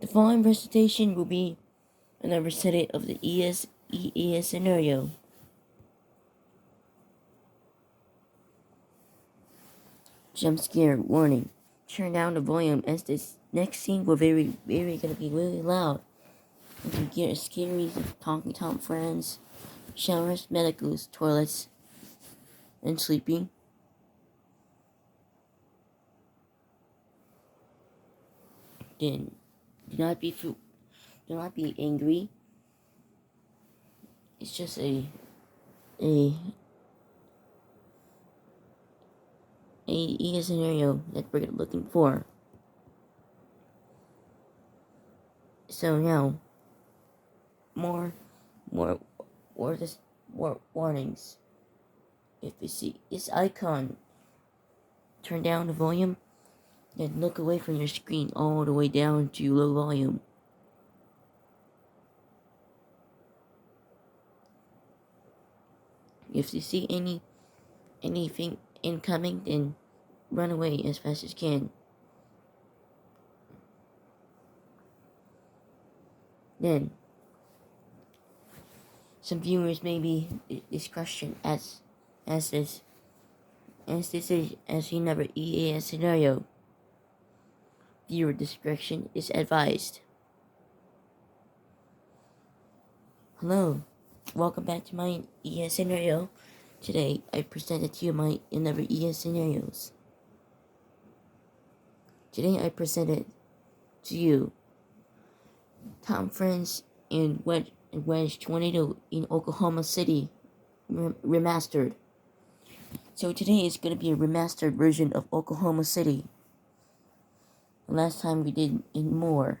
The following presentation will be another study of the EAS scenario. Jump scare warning. Turn down the volume as this next scene will very gonna be really loud. You can get scary talking Tom friends, showers, medicals, toilets, and sleeping. Then do not be angry. It's just a EAS scenario that we're looking for. So now, more warnings. If you see this icon, turn down the volume, then look away from your screen all the way down to low volume. If you see anything incoming, then run away as fast as you can. Then, some viewers may be this question as another EAS scenario. Viewer discretion is advised. Hello, welcome back to my EAS scenario. Today, I presented to you my another EAS scenarios. Today, I presented to you Tom Friends and Wedge Tornado in Oklahoma City remastered. So today is going to be a remastered version of Oklahoma City. The last time we did in Moore,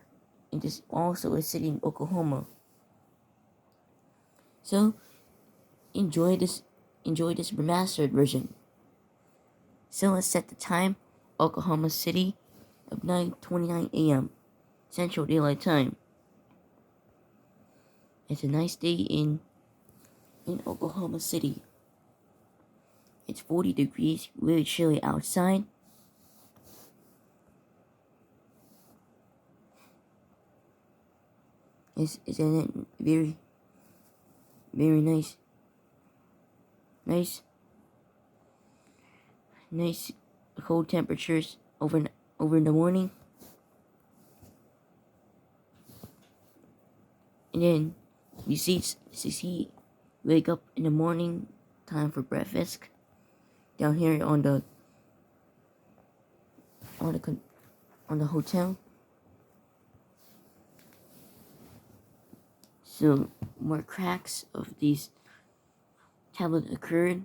and this also a city in Oklahoma. So enjoy this remastered version. So let's set the time, Oklahoma City, of 9:29 a.m. Central Daylight Time. It's a nice day in Oklahoma City. It's 40 degrees, really chilly outside. Isn't it very nice? Nice cold temperatures over in the morning. And then you see wake up in the morning, time for breakfast. Down here on the hotel. So more cracks of these tablets occurred.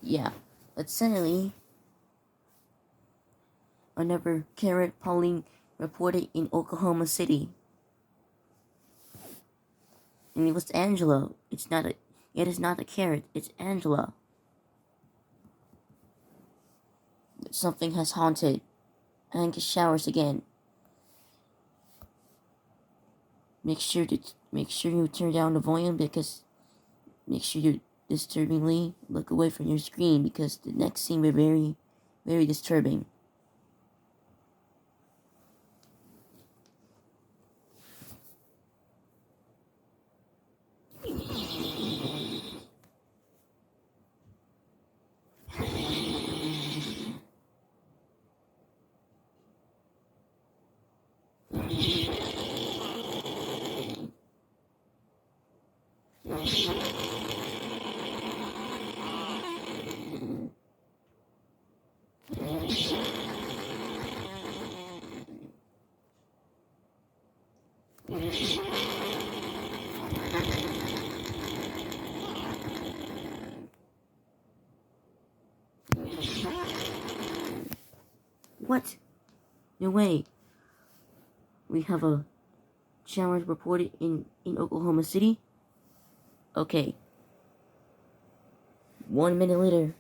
Yeah, but suddenly another carrot polling reported in Oklahoma City. And it was Angela. It is not a carrot, it's Angela. Something has haunted Angus showers again. Make sure you turn down the volume, because make sure you disturbingly look away from your screen, because the next scene will be very disturbing. What? No way. We have a showers reported in Oklahoma City. Okay. 1 minute later.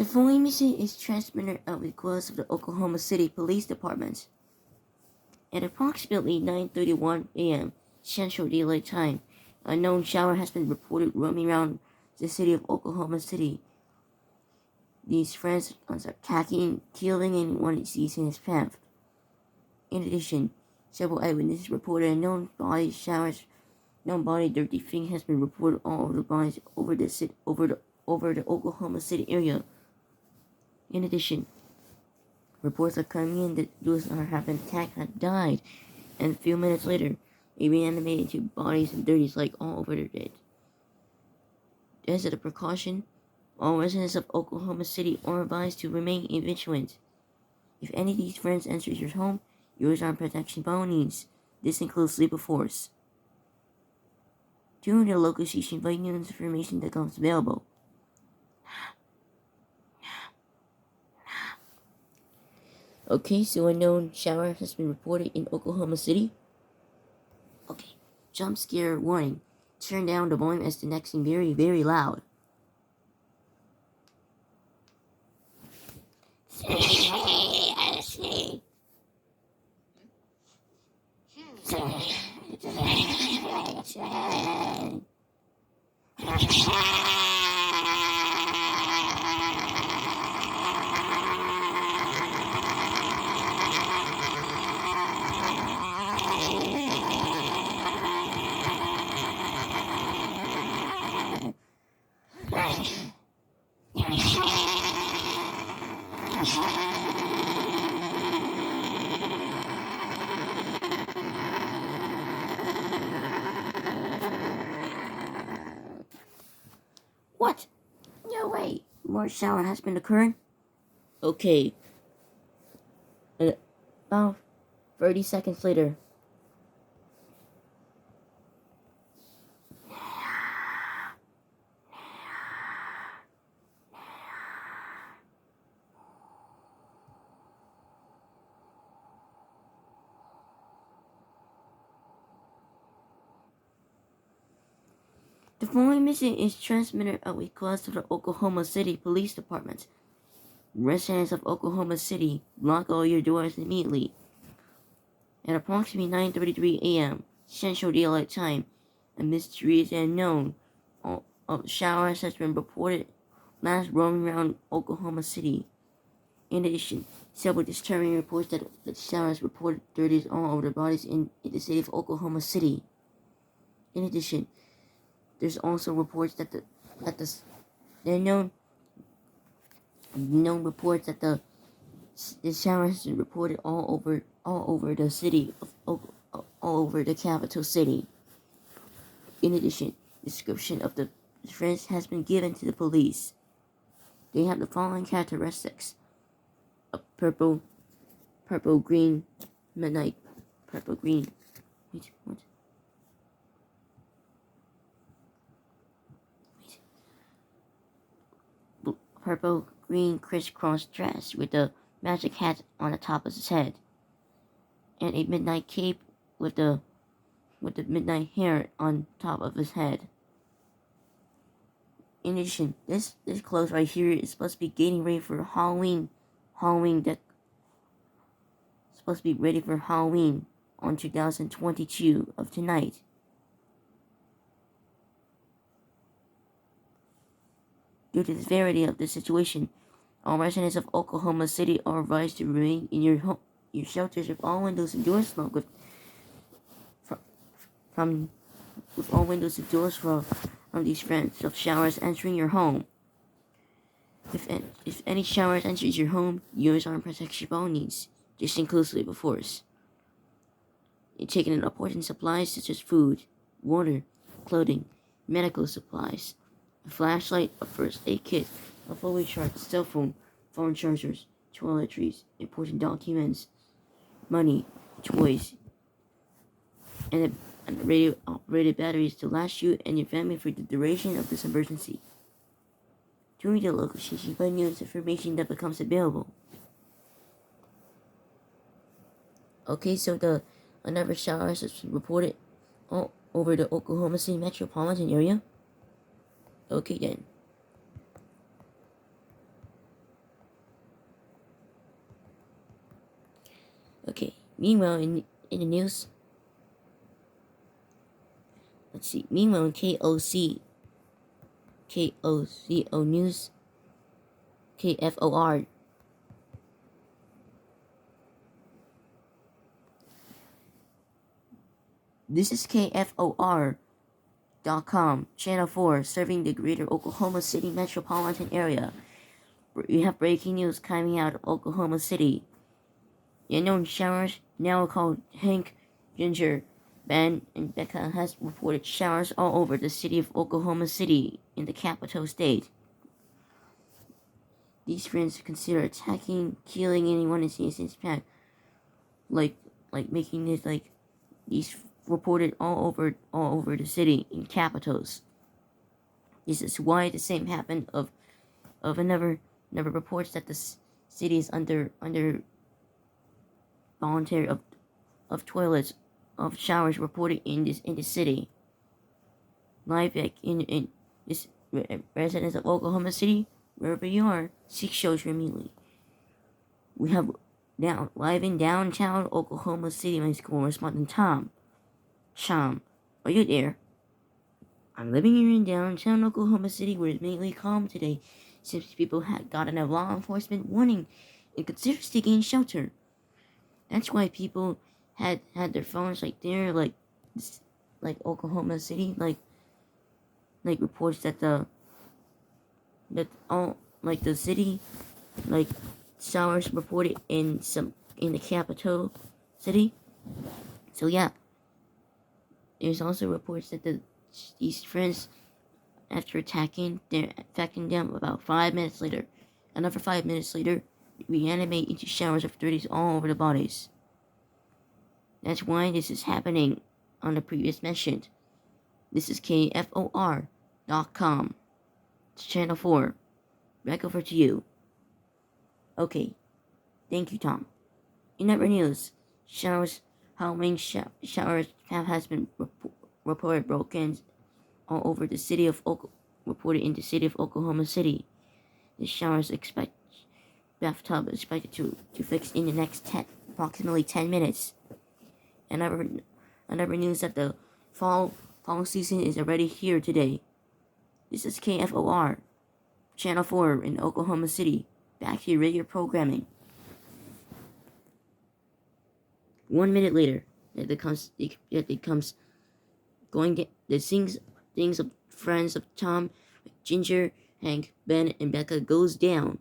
The following message is transmitted at the request of the Oklahoma City Police Department. At approximately 9:31 a.m. Central Daylight Time, a known shower has been reported roaming around the city of Oklahoma City. These friends are attacking, killing anyone it sees in his path. In addition, several eyewitnesses reported a known body dirty thing has been reported all over the bodies over the Oklahoma City area. In addition, reports are coming in that those who have been attacked had died, and a few minutes later, they reanimated into bodies and dirties like all over their dead. As a precaution, all residents of Oklahoma City are advised to remain vigilant. If any of these friends enters your home, yours are protection by all means. This includes sleep of force. During the local station by news information that becomes available. Okay, so a known shower has been reported in Oklahoma City. Okay, jump scare warning. Turn down the volume as the next thing very, very loud. What? No way. More shower has been occurring. Okay. About 30 seconds later. The following message is transmitted at request of the Oklahoma City Police Department. Residents of Oklahoma City, lock all your doors immediately. At approximately 9:33 a.m. Central Daylight Time, a mysterious and unknown of showers has been reported last roaming around Oklahoma City. In addition, several disturbing reports that the showers reported dirties all over the bodies in the city of Oklahoma City. In addition, there's also reports that known reports that the showers are reported all over the city of all over the capital city. In addition, description of the friends has been given to the police. They have the following characteristics: a purple green midnight, purple green. Wait, what? Purple green crisscross dress with a magic hat on the top of his head, and a midnight cape with the midnight hair on top of his head. In addition, this clothes right here is supposed to be getting ready for Halloween supposed to be ready for Halloween on 2022 of tonight. Due to the severity of the situation, all residents of Oklahoma City are advised to remain in your shelters with all windows and doors locked from all windows and doors from these friends of showers entering your home. If any showers enters your home, yours are in protection of all needs. This includes sleep of force. You're taking in important supplies such as food, water, clothing, medical supplies, a flashlight, a first aid kit, a fully charged cell phone, phone chargers, toiletries, important documents, money, toys, and radio-operated batteries to last you and your family for the duration of this emergency. During the local station by news information that becomes available. Okay, so another shower is reported all over the Oklahoma City metropolitan area. Okay then. Okay. Meanwhile, in the news, let's see. Meanwhile, in KOCO News, KFOR. This is KFOR.com, Channel 4, serving the greater Oklahoma City metropolitan area. We have breaking news coming out of Oklahoma City. The unknown showers, now called Hank, Ginger, Ben, and Becca, has reported showers all over the city of Oklahoma City in the capital state. These friends consider attacking, killing anyone in his path, like making it like these reported all over the city in capitals. This is why the same happened of another reports that the city is under voluntary of toilets of showers reported in the city. Live in this residents of Oklahoma City, wherever you are, seek shelter immediately. We have now live in downtown Oklahoma City, my correspondent Tom. Sham, are you there? I'm living here in downtown Oklahoma City, where it's mainly calm today, since people had gotten a law enforcement warning and considered taking shelter. That's why people had their phones like Oklahoma City, like reports that the city, like showers reported in the capital city. So yeah, there's also reports that these friends, after attacking them about 5 minutes later. Another 5 minutes later, reanimate into showers of dirties all over the bodies. That's why this is happening on the previous mentioned. This is KFOR.com. It's Channel 4. Back over to you. Okay. Thank you, Tom. In other news, howling showers has been reported broken all over the city of reported in the city of Oklahoma City. The showers bathtub is expected to fix in the next approximately 10 minutes. Another news that the fall season is already here today. This is KFOR, Channel 4 in Oklahoma City. Back to your regular programming. 1 minute later, it comes going the things of friends of Tom, Ginger, Hank, Ben, and Becca goes down.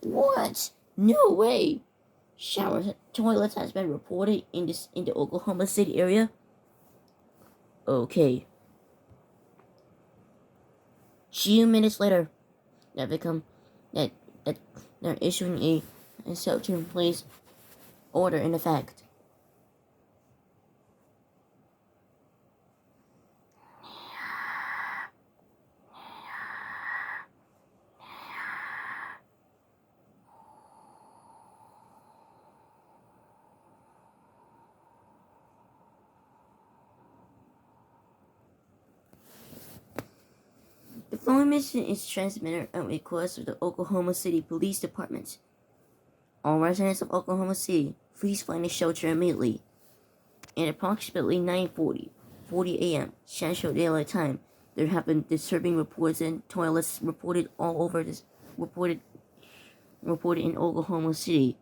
What? No way! Toilets has been reported in the Oklahoma City area. Okay. Few minutes later, they're issuing a shelter-in-place order in effect. The following mission is transmitted at request of the Oklahoma City Police Department. All residents of Oklahoma City, please find a shelter immediately. At approximately 9:40 a.m. Central Daylight Time, there have been disturbing reports and toilets reported all over reported in Oklahoma City.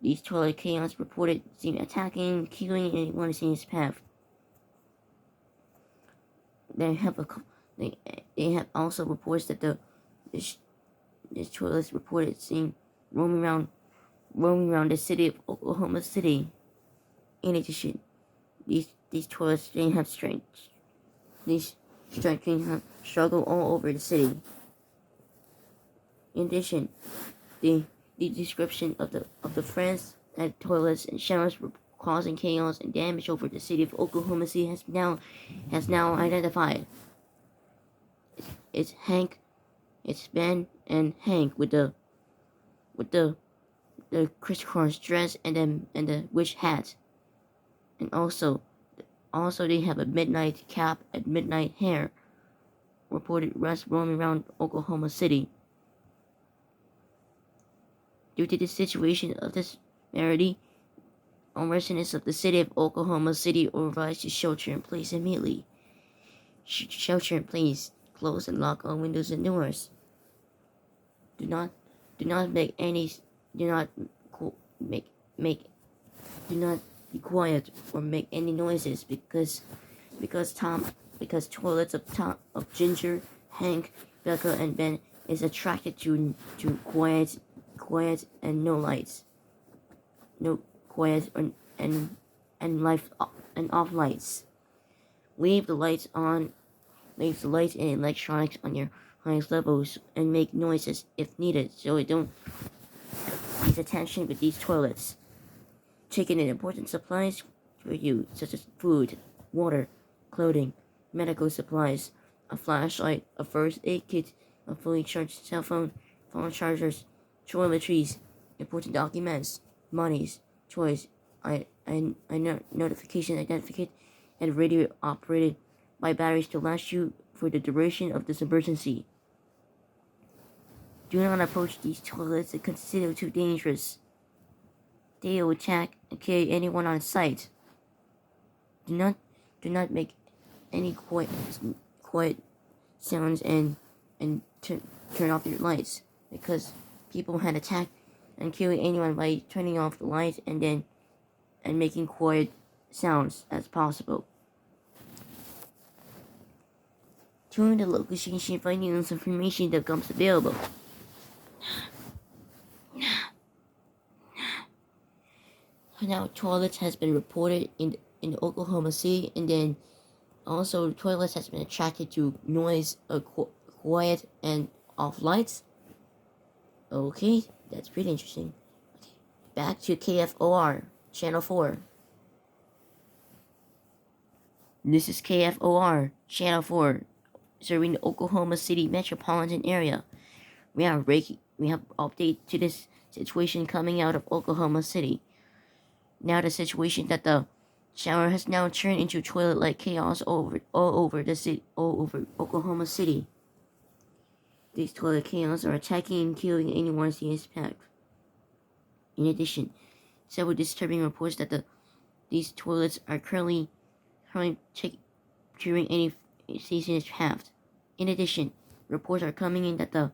These toilet chaos reported seen attacking, killing anyone in its path. They have also reports that this toilets reported seen roaming around the city of Oklahoma City. In addition, these toilets they have strength. These strength have struggled all over the city. In addition, the description of the friends at toilets and showers were causing chaos and damage over the city of Oklahoma City has now identified. It's Ben and Hank with the crisscross dress and the witch hat, and also they have a midnight cap and midnight hair. Reported rest roaming around Oklahoma City. Due to the situation of this severity, all residents of the city of Oklahoma City are advised to shelter in place immediately. Shelter in place. Close and lock all windows and doors. Do not make any. Do not be quiet or make any noises because toilets of Ginger, Hank, Becca, and Ben is attracted to quiet and no lights. No quiet and off lights. Leave the lights on. Leave the lights and electronics on your highest levels and make noises if needed, so it don't use attention with these toilets. Taking in important supplies for you, such as food, water, clothing, medical supplies, a flashlight, a first aid kit, a fully charged cell phone chargers, toiletries, important documents, monies, toys, notification identificate, and radio operated by batteries to last you for the duration of this emergency. Do not approach these toilets and consider too dangerous. They will attack and kill anyone on sight. Do not make any quiet sounds and turn off your lights, because people had attacked and killed anyone by turning off the lights and making quiet sounds as possible. During the local station, finding news information that becomes available. Now, toilets has been reported in Oklahoma City, and then also toilets has been attracted to noise, quiet, and off lights. Okay, that's pretty interesting. Okay. Back to KFOR, Channel 4. This is KFOR, Channel 4, serving the Oklahoma City metropolitan area. We have update to this situation coming out of Oklahoma City. Now the situation that the shower has now turned into toilet-like chaos all over Oklahoma City. These toilet chaos are attacking and killing anyone in its path. In addition, several disturbing reports that these toilets are currently during any season is halved. In addition, reports are coming in that the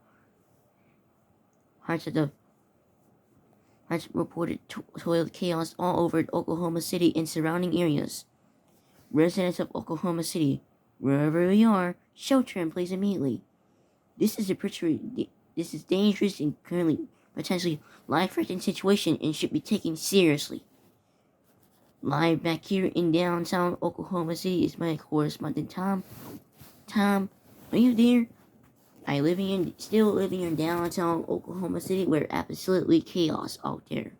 has reported toilet chaos all over Oklahoma City and surrounding areas. Residents of Oklahoma City, wherever you are, shelter in place immediately. This is dangerous and currently potentially life-threatening situation and should be taken seriously. Live back here in downtown Oklahoma City is my correspondent Tom. Tom, are you there? Still living in downtown Oklahoma City, where absolutely chaos out there.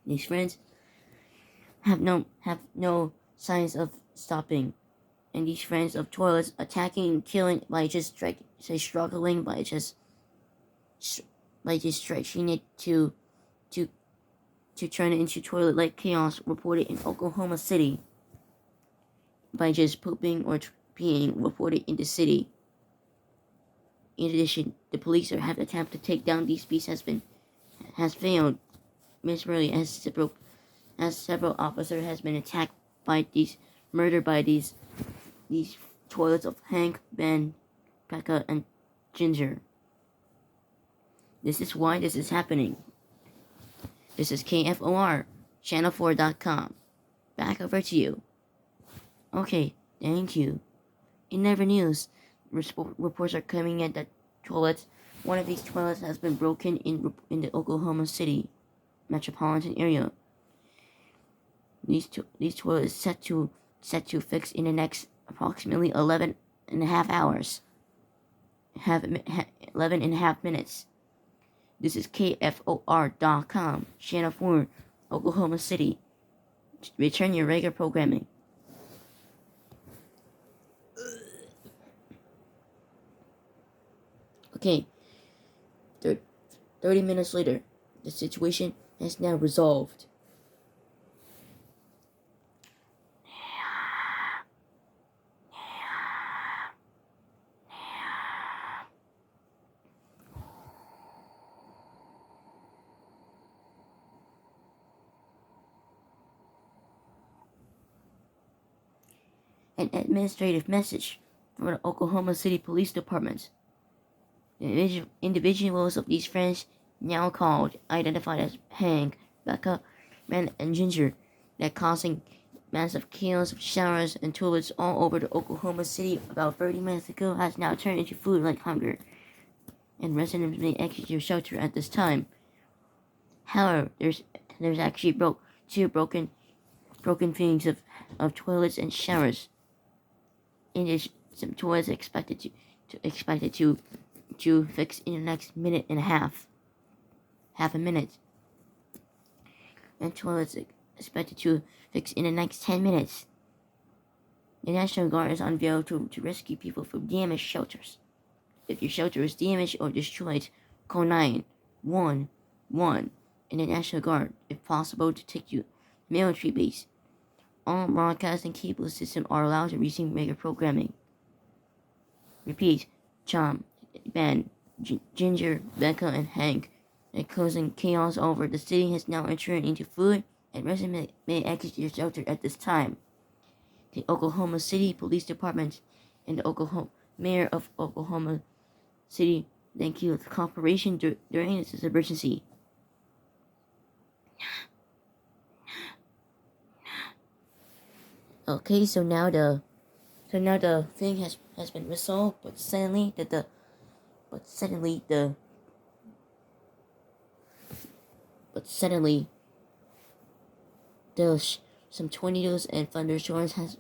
These friends have no signs of stopping, and these friends of toilets attacking and killing by just struggling by just stretching it to turn it into toilet-like chaos reported in Oklahoma City by just pooping or peeing reported in the city. In addition, the police have attempted to take down these beasts has failed. Miserably as several officers has been murdered by these toilets of Hank, Ben, Becca, and Ginger. This is why this is happening. This is KFOR, channel4.com. Back over to you. Okay, thank you. In never news, reports are coming in that toilets. One of these toilets has been broken in the Oklahoma City metropolitan area. These toilets set to fix in the next approximately 11 and a half hours. 11 and a half minutes. This is KFOR.com, Channel 4, Oklahoma City. Return your regular programming. Okay, 30 minutes later, the situation has now resolved. An administrative message from the Oklahoma City Police Department. The individuals of these friends, now called, identified as Hank, Becca, Ben, and Ginger, that causing massive chaos of showers and toilets all over the Oklahoma City about 30 minutes ago has now turned into food like hunger, and residents may exit your shelter at this time. However, there's actually two broken things of toilets and showers. In addition, some toilets expected to fix in the next minute and a half a minute, and toilets expected to fix in the next 10 minutes. The National Guard is on view to rescue people from damaged shelters. If your shelter is damaged or destroyed, call 911 and the National Guard, if possible, to take you to military base. All broadcasting cable systems are allowed to resume regular programming. Repeat, John, Ben, Ginger, Becca, and Hank. The causing chaos over the city has now entered into food, and residents may exit your shelter at this time. The Oklahoma City Police Department and the Mayor of Oklahoma City thank you for cooperation during this emergency. Okay, so now the thing has been resolved, but suddenly some tornadoes and thunderstorms has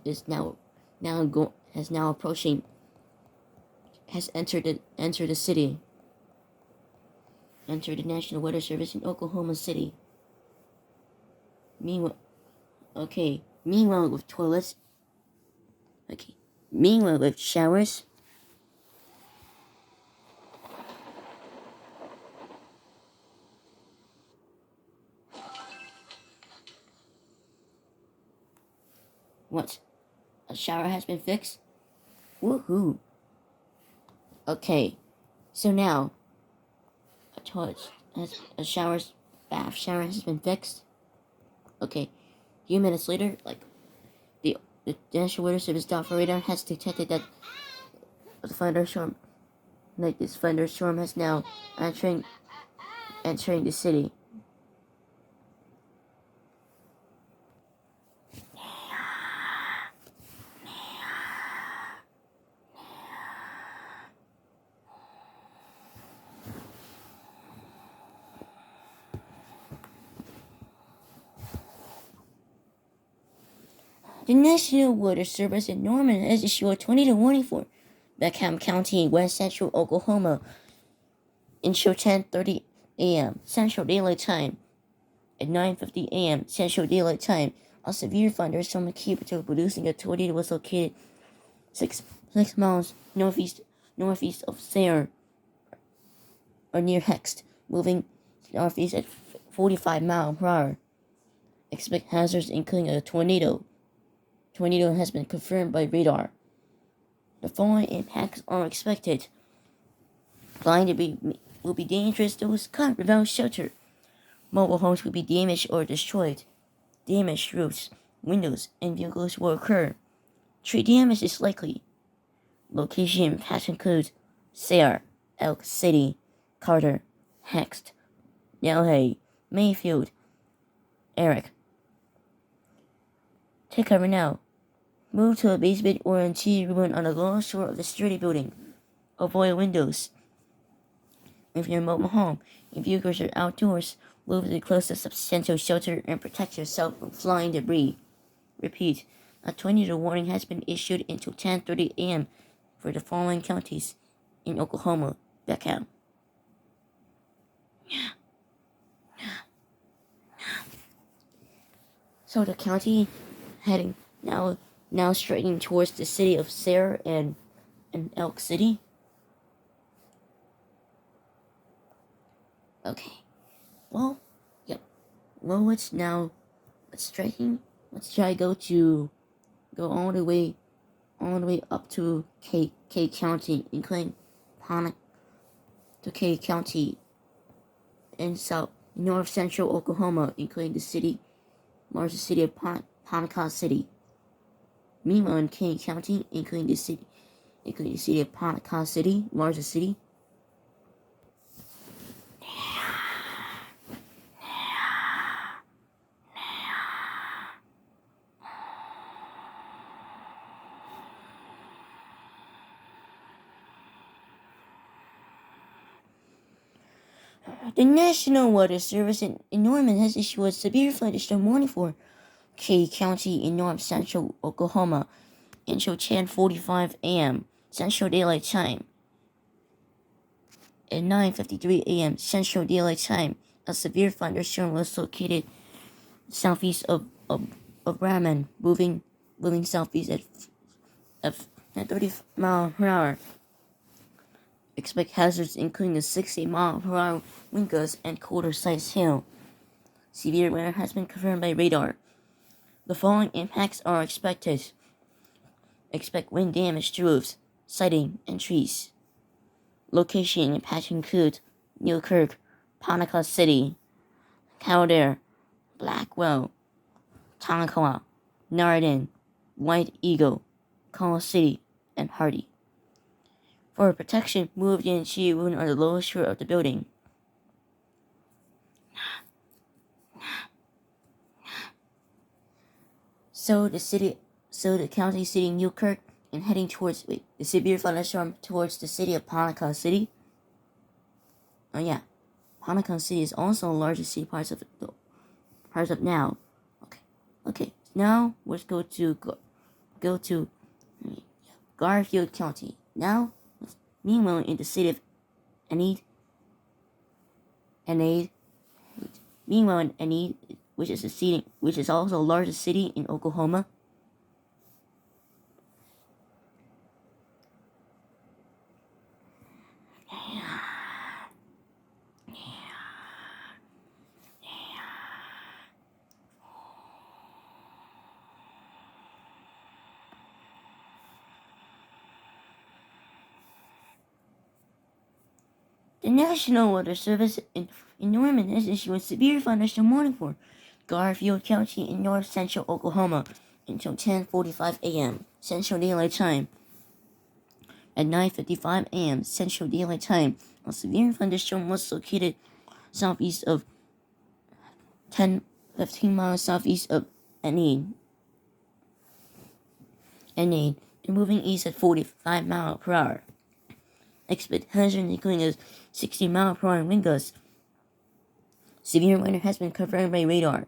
entered the city. Entered the National Weather Service in Oklahoma City. Meanwhile, with toilets. Okay. Meanwhile, with showers. What? A shower has been fixed? Woohoo! Okay, so now bath shower has been fixed. Okay, a few minutes later, the National Weather Service operator has detected that this thunderstorm has now entering the city. The National Weather Service in Norman has issued a tornado warning for Beckham County, West Central Oklahoma, until 10:30 a.m. Central Daylight Time. At 9:50 a.m. Central Daylight Time, a severe thunderstorm capable of producing a tornado was located 6 miles northeast of Sayre, or near Hext, moving northeast at 45 miles per hour. Expect hazards including a tornado. Tornado has been confirmed by radar. The following impacts are expected. Flying will be dangerous. Those caught without shelter. Mobile homes will be damaged or destroyed. Damaged roofs, windows, and vehicles will occur. Tree damage is likely. Location impacts include Sayre, Elk City, Carter, Hext, Delhay, Mayfield, Eric. Take cover now. Move to a basement or interior room on the lower floor of the security building. Avoid windows. If you're in a mobile home, if you are outdoors, move to the closest substantial shelter and protect yourself from flying debris. Repeat, a tornado warning has been issued until 10:30 a.m. for the following counties in Oklahoma. Back out. So the county heading now straightening towards the city of Sayre and Elk City. Okay. Well, yep. Well, let's straighten. Let's try go all the way up to K County, including to K County in north central Oklahoma, including the largest city of Ponca City. Meanwhile, in K County, including the city of Ponca City, largest city. The National Weather Service in Norman has issued a severe thunderstorm warning for K County in north central Oklahoma until 10:45 a.m. Central Daylight Time. At 9:53 a.m. Central Daylight Time, a severe thunderstorm was located southeast of Raman, moving southeast at 30 miles per hour. Expect hazards including a 60 mile per hour wind gusts and quarter-sized hail. Severe weather has been confirmed by radar. The following impacts are expected. Expect wind damage to roofs, siding, and trees. Location in patching include Newkirk, Ponca City, Caldera, Blackwell, Tonkawa, Narden, White Eagle, Call City, and Hardy. For protection, move the interior room on the lowest floor of the building. So the county city Newkirk and heading towards the severe thunderstorm towards the city of Ponca City. Oh yeah, Ponca City is also the largest city parts of now. Okay. Now let's go to Garfield County. Now, meanwhile, in the city of Enid, which is also the largest city in Oklahoma. The National Weather Service in Norman has issued a severe thunderstorm warning for Garfield County in north central Oklahoma until 10:45 a.m. Central Daylight Time. At 9:55 a.m. Central Daylight Time, a severe thunderstorm was located southeast of 15 miles southeast of Enid, and moving east at 45 miles per hour. Expect hazards including a 60 mile per hour wind gusts. Severe weather has been confirmed by radar.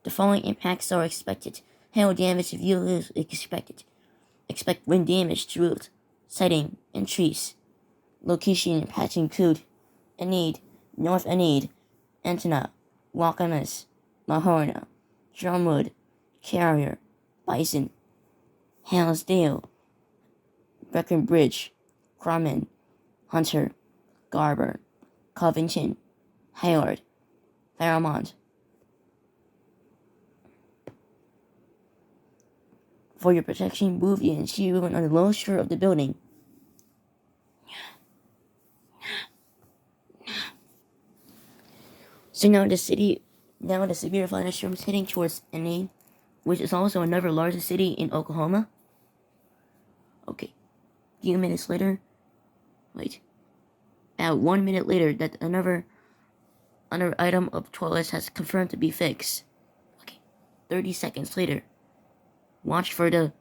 The following impacts are expected. Hail damage to vehicles expected. Expect wind damage to roofs, siding, and trees. Location and patching include Enid, North Enid, Antenna, Wakamas, Mahorna, Drumwood, Carrier, Bison, Hillsdale, Breckenbridge, Grumman, Hunter, Garber, Covington, Hayward, Fairmont. For your protection, move the interior room on the lowest floor of the building. So now the severe thunderstorm is heading towards Enid, which is also another largest city in Oklahoma. Okay, a few minutes later, about 1 minute later, that another Another item of toilets has confirmed to be fixed. Okay, 30 seconds later. Watch for the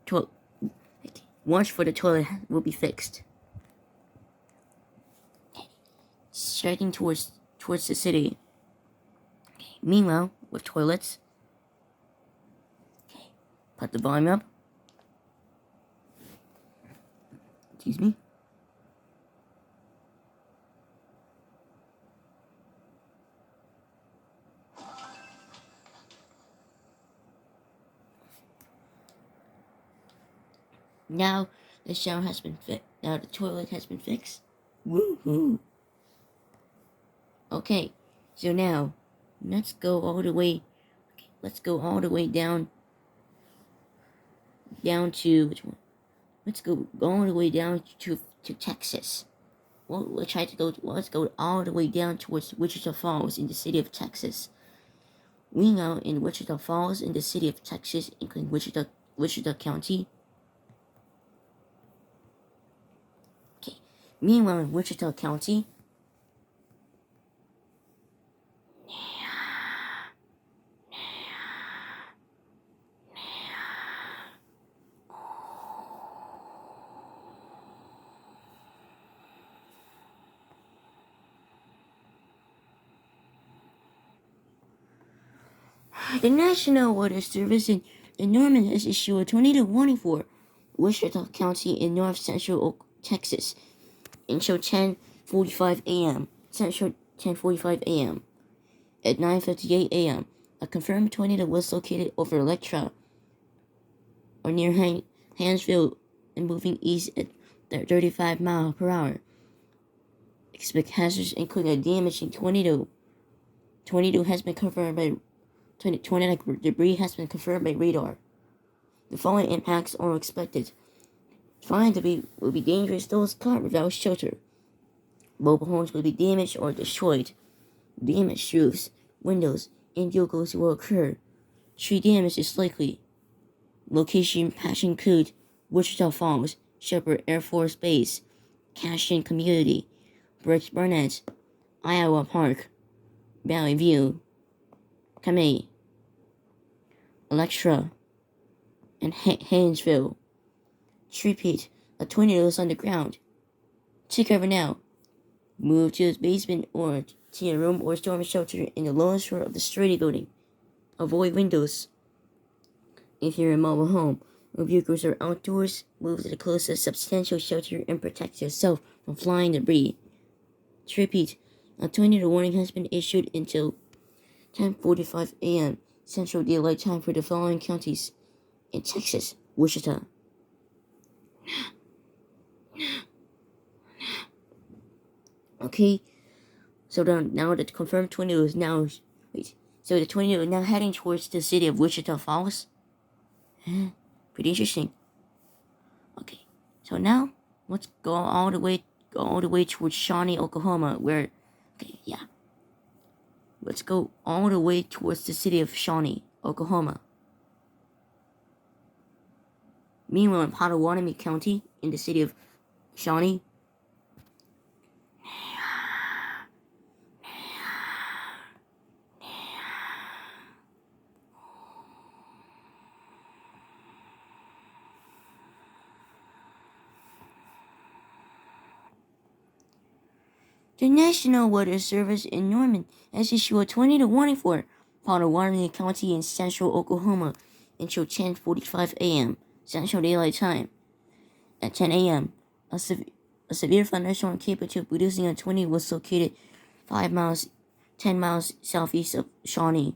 toilet will be fixed. Okay. Striking towards the city. Okay. Meanwhile, with toilets. Okay. Put the volume up. Excuse me. Now the shower has been fixed. Now the toilet has been fixed. Woohoo! Okay, so now let's go all the way. Okay, let's go all the way down to which one? Let's go all the way down to Texas. Well, let's go all the way down towards Wichita Falls in the city of Texas. Meanwhile, in Wichita Falls in the city of Texas, including Wichita County. Okay. Meanwhile, in Wichita County. The National Weather Service in Norman has issued a tornado warning for Wichita County in north central Texas until 10:45 a.m. Central 10:45 a.m. At 9:58 a.m., a confirmed tornado was located over Electra or near Hansville and moving east at 35 miles per hour. Expect hazards including a damaging tornado. Tornado has been confirmed by tornadic debris has been confirmed by radar. The following impacts are expected. Flying debris will be dangerous to those caught without shelter. Mobile homes will be damaged or destroyed. Damaged roofs, windows, and vehicles will occur. Tree damage is likely. Location: Passion Code, Wichita Falls, Shepherd Air Force Base, Cashin Community, Brooks Burnett, Iowa Park, Valley View, Kamei, Electra, and Haynesville. Repeat, a tornado is on the ground. Take cover now. Move to the basement or to a room or storm shelter in the lowest floor of the security building. Avoid windows. If you're in a mobile home or vehicles are outdoors, move to the closest substantial shelter and protect yourself from flying debris. Repeat, a tornado warning has been issued until 10:45 a.m. Central Daylight Time for the following counties in Texas: Wichita. Okay, so now the confirmed tornado is now. So the tornado is now heading towards the city of Wichita Falls. Pretty interesting. Okay, so now let's go all the way towards Shawnee, Oklahoma, where. Okay, yeah. Let's go all the way towards the city of Shawnee, Oklahoma. Meanwhile, in Pottawatomie County, in the city of Shawnee. The National Weather Service in Norman has issued a tornado warning for Pottawatomie County in central Oklahoma until 10:45 a.m. Central Daylight Time. At 10 a.m., a severe thunderstorm capable of producing a tornado was located 10 miles southeast of Shawnee,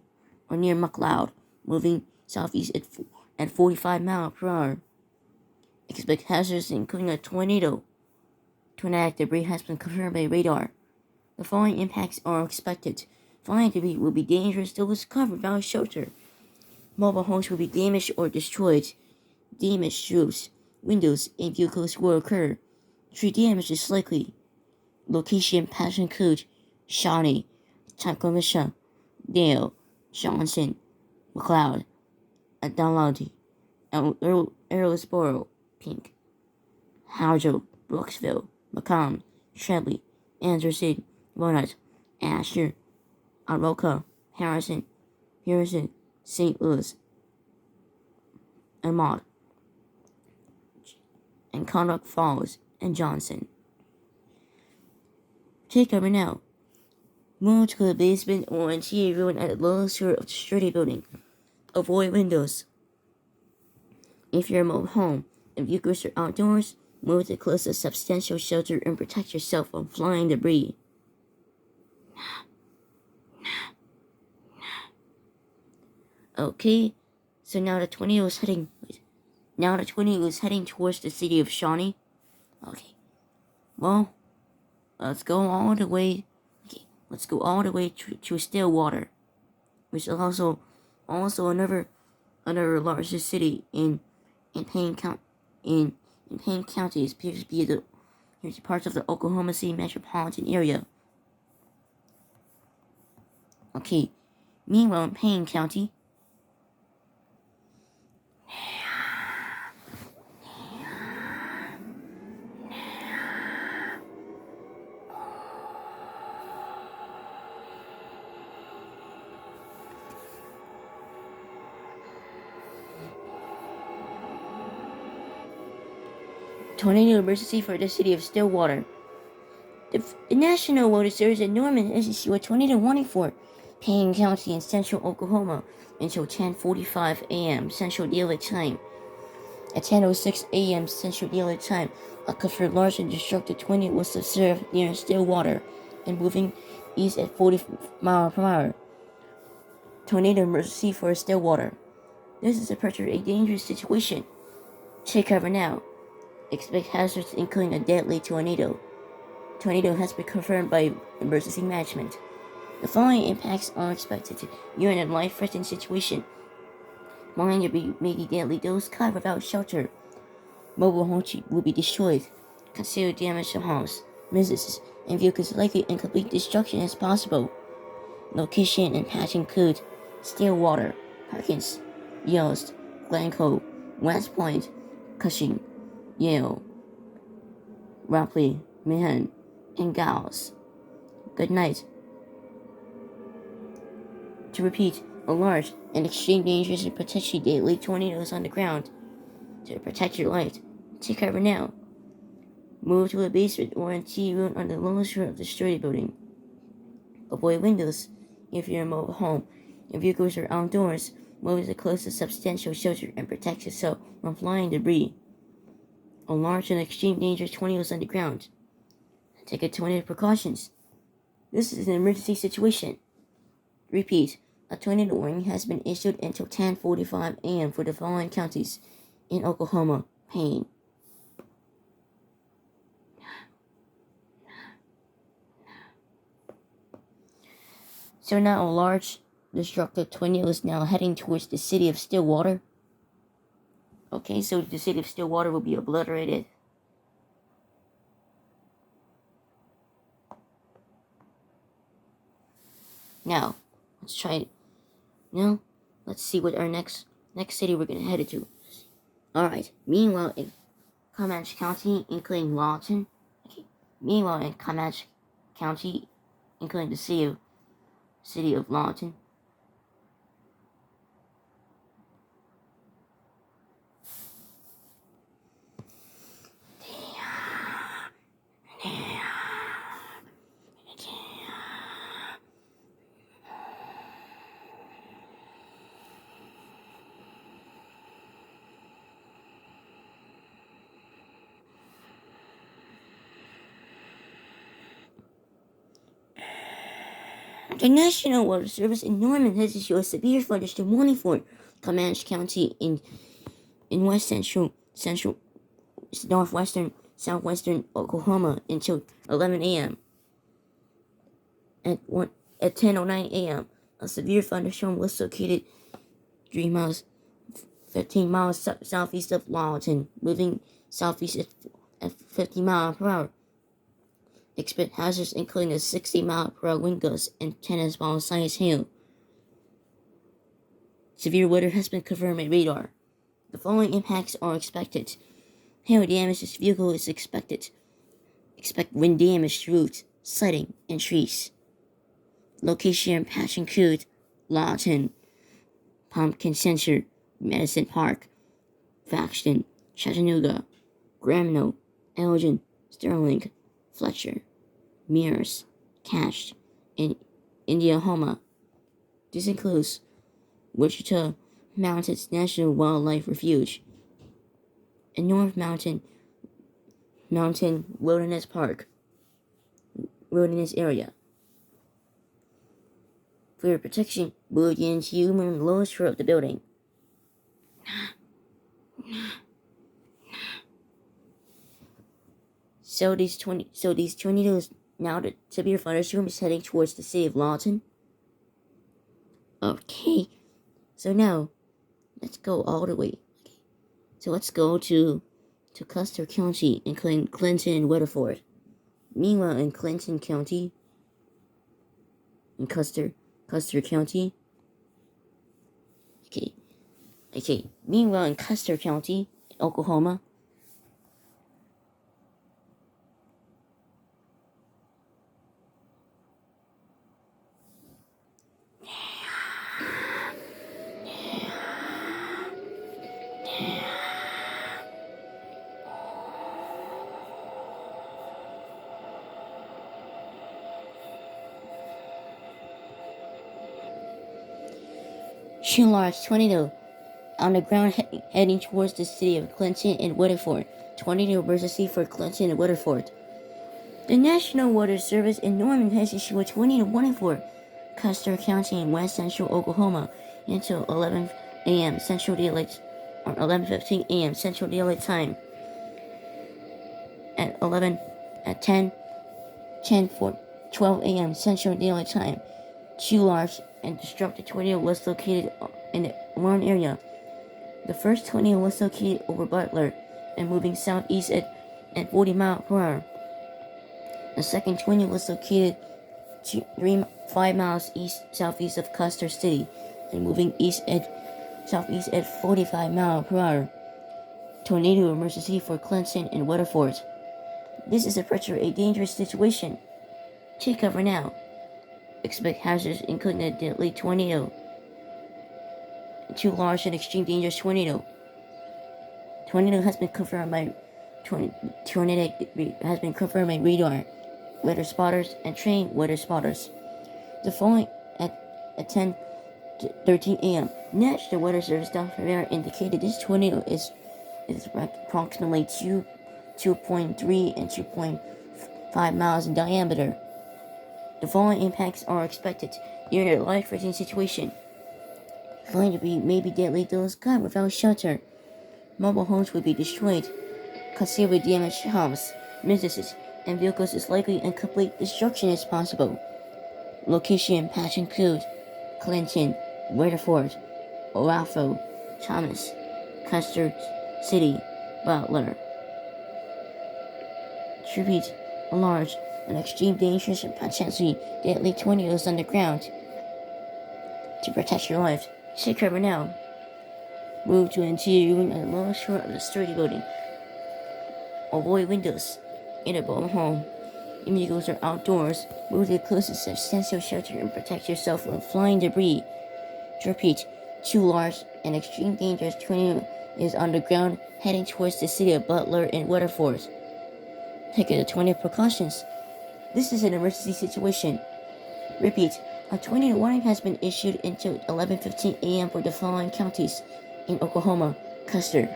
or near McLeod, moving southeast at 45 miles per hour. Expect hazards including a tornado. Tornadic debris has been confirmed by radar. The following impacts are expected. Flying debris will be dangerous to those covered without shelter. Mobile homes will be damaged or destroyed. Damaged roofs, windows, and vehicles will occur. Tree damage is likely. Location: Passion Code, Shawnee, Tacoma, Dale, Johnson, McLeod, Adelaide, Earlsboro, Pink, Howdle, Brooksville, Macomb, Shelby, Anderson, Walnut, Asher, Aroka, Harrison, St. Louis, and Maud, and Connaught Falls, and Johnson. Take over now. Move to the basement or interior room at the lowest floor of the sturdy building. Avoid windows. If you're mobile home, if you go to outdoors, move to closest substantial shelter and protect yourself from flying debris. Okay, so now the tornado is heading towards the city of Shawnee. Okay, well, let's go all the way to Stillwater, which is also another larger city in Payne County. In Payne County, it appears to be here's parts of the Oklahoma City metropolitan area. Okay, meanwhile in Payne County, tornado emergency for the city of Stillwater. The National Weather Service in Norman has issued a tornado warning for Payne County in central Oklahoma until 10:45 a.m. Central Daylight Time. At 10:06 a.m. Central Daylight Time, a confirmed large and destructive tornado was observed near Stillwater and moving east at 40 miles per hour. Tornado emergency for Stillwater. This is a dangerous situation. Take cover now. Expect hazards including a deadly tornado. Tornado has been confirmed by emergency management. The following impacts are expected. You're in a life-threatening situation. Mine may be deadly. Those caught without shelter. Mobile homes will be destroyed. Consider damage to homes, businesses, and vehicles likely in complete destruction as possible. Location and patch include Stillwater, Perkins, Yost, Glencoe, West Point, Cushing, Yale, Rapley, Manhattan, and Gauss. Good night. To repeat, a large and extreme dangerous and potentially deadly tornadoes on the ground. To protect your life, take cover now. Move to a basement or interior room on the lowest floor of the sturdy building. Avoid windows if you're in a mobile home. If vehicles are outdoors, move to the closest substantial shelter and protect yourself from flying debris. A large and extreme dangerous tornadoes on the ground. Take a tornado precautions. This is an emergency situation. Repeat, a tornado warning has been issued until 10:45 a.m. for the following counties in Oklahoma: Payne, so now a large destructive tornado is now heading towards the city of Stillwater. Okay, so the city of Stillwater will be obliterated. Now, let's try it. Now, let's see what our next city we're gonna head to. Alright, meanwhile in Comanche County, including Lawton. Okay, meanwhile in Comanche County, including the city of Lawton. The National Weather Service in Norman has issued a severe thunderstorm warning for Comanche County in west central, northwestern, southwestern Oklahoma until 11 a.m. At 10:09 a.m., a severe thunderstorm was located 15 miles southeast of Lawton, moving southeast at 50 miles per hour. Expect hazards including a 60-mile-per-hour wind gust and tennis-ball size hail. Severe weather has been confirmed by radar. The following impacts are expected. Hail damage to vehicle is expected. Expect wind damage to roofs, siding, and trees. Location: Passion Code, Lawton, Pumpkin Center, Medicine Park, Faxton, Chattanooga, Gramineau, Elgin, Sterling, Fletcher, Mears, Cache, and Indiahoma. This includes Wichita Mountains National Wildlife Refuge and North Mountain Wilderness Park, wilderness area. For your protection, move into human the lowest floor of the building. So these tornadoes now the severe thunderstorm is heading towards the city of Lawton. Okay, so now let's go all the way. Okay. So let's go to Custer County, including Clinton and Weatherford. Meanwhile, in Clinton County, in Custer County. Okay. Meanwhile, in Custer County, Oklahoma. Two large tornado on the ground heading towards the city of Clinton and Weatherford. Tornado emergency for Clinton and Weatherford. The National Weather Service in Norman has issued a tornado warning for Custer County in west central Oklahoma until 11 a.m. Central Daylight or 11:15 a.m. Central Daylight Time. At 12 a.m. Central Daylight Time. Two large and destructive tornado was located in the warned area. The first tornado was located over Butler and moving southeast at 40 miles per hour. The second tornado was located 5 miles southeast of Custer City and moving southeast at 45 miles per hour. Tornado emergency for Clinton and Weatherford. This is a dangerous situation. Take cover now. Expect hazards including a deadly tornado, too large and extreme dangerous tornado. Tornado has been confirmed by radar, weather spotters, and trained weather spotters. The following at 10:13 a.m. National Weather Service South Rivera indicated this tornado is approximately 2.3 and 2.5 miles in diameter. The following impacts are expected during a life-threatening situation. Going to be maybe deadly those caught without shelter. Mobile homes will be destroyed. Considerably damaged homes, businesses, and vehicles is likely, and complete destruction is possible. Location: Passion Code, Clinton, Weatherford, Owasso, Thomas, Custer City, Butler. Repeat: large and extreme dangerous and potentially deadly tornadoes on the ground. To protect your life, take cover now. Move to an interior room at the lowest floor of the sturdy building. Avoid windows in a mobile home. If vehicles are outdoors, move to the closest substantial shelter and protect yourself from flying debris. To repeat, two large and extreme dangerous tornado is on the ground heading towards the city of Butler and Weatherford. Take the tornado precautions. This is an emergency situation. Repeat, a tornado warning has been issued until 11:15 a.m. for the following counties in Oklahoma: Custer.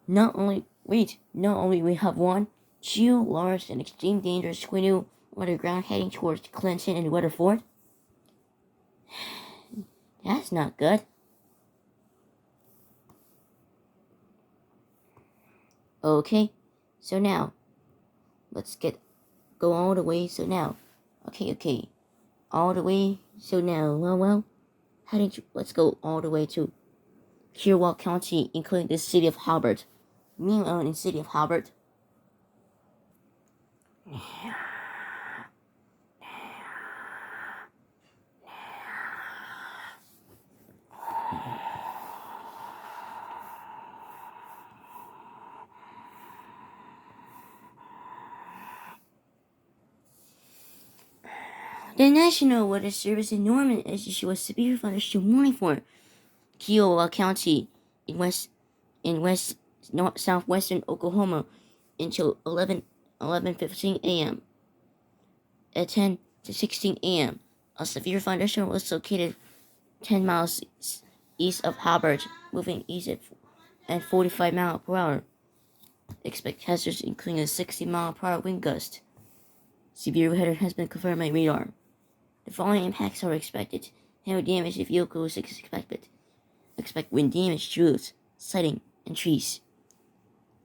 Not only we have one, two large and extreme dangerous tornado on the ground heading towards Clinton and Weatherford. That's not good. Okay, so now let's go all the way. So now, okay, all the way. So now, let's go all the way to Kiowa County, including the city of Halbert. Meanwhile, in the city of Halbert, The National Weather Service in Norman issued a severe thunderstorm warning for Kiowa County in southwestern Oklahoma until 11:15 a.m. At 10 to 16 a.m., a severe thunderstorm was located 10 miles east of Hubbard, moving east at 45 miles per hour. Expect hazards including a 60-mile-per-hour wind gust. Severe weather has been confirmed by radar. The following impacts are expected. Hail damage to vehicles is expected. Expect wind damage to roofs, siding, and trees.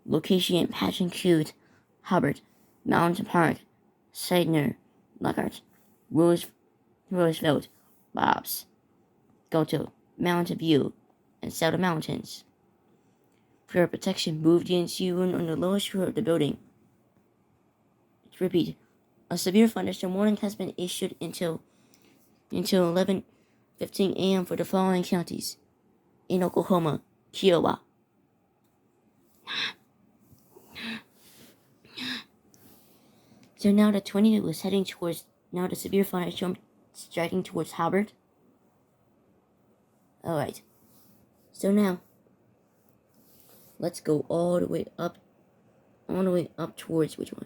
Location and patch include Hubbard, Mountain Park, Sidner, Lockhart, Roosevelt, Bob's, Goto, Mountain View, and Saddle Mountains. For protection, move the NC room on the lowest floor of the building. Repeat, a severe thunderstorm warning has been issued until 11:15 a.m. for the following counties: in Oklahoma, Kiowa. So now the tornado is heading towards. Now the severe thunderstorm striking towards Hubbard. Alright. So now, let's go all the way up towards which one?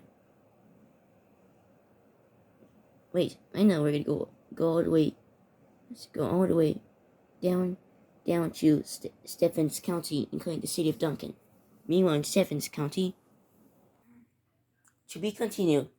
Wait, I know we're gonna go all the way. Let's go all the way down to Stephens County, including the city of Duncan. Meanwhile, in Stephens County, to be continued.